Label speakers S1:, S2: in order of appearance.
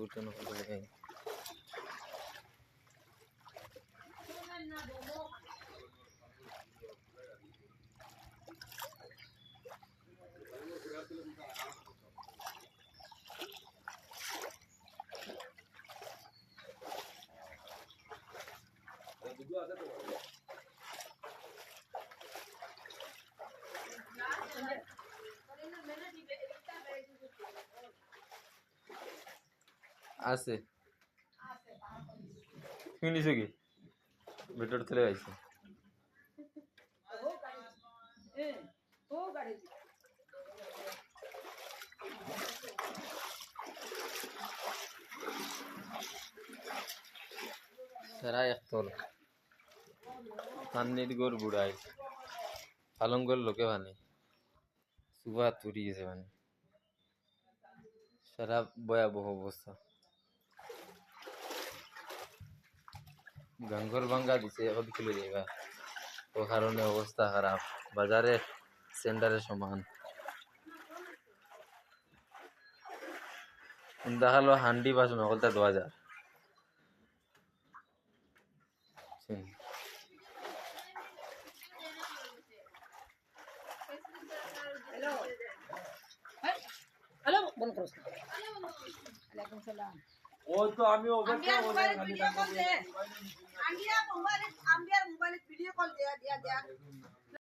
S1: উঠোনো করে আছে শুনিছো কি ভিতর চলে আইছে সারা একতল পানির গোর বুড়াই পালঙ্গর লোকে ভানে সুবা তুরি গেছে মানে সারা ভয়াবহ অবস্থা গাঙ্গর ভাঙ্গা দিছে এখন খুলে যাইবা ও কারণে অবস্থা খারাপ বাজারে সেন্টারে সমান দেখালো হান্ডি বাসন সকলটা 2000
S2: हेलो बोल करो वालेकुम सलाम
S3: ओ तो आम्ही
S2: आंबिया मोबाईल व्हिडिओ कॉल दे आंबिया मोबाईल वीडियो कॉल दे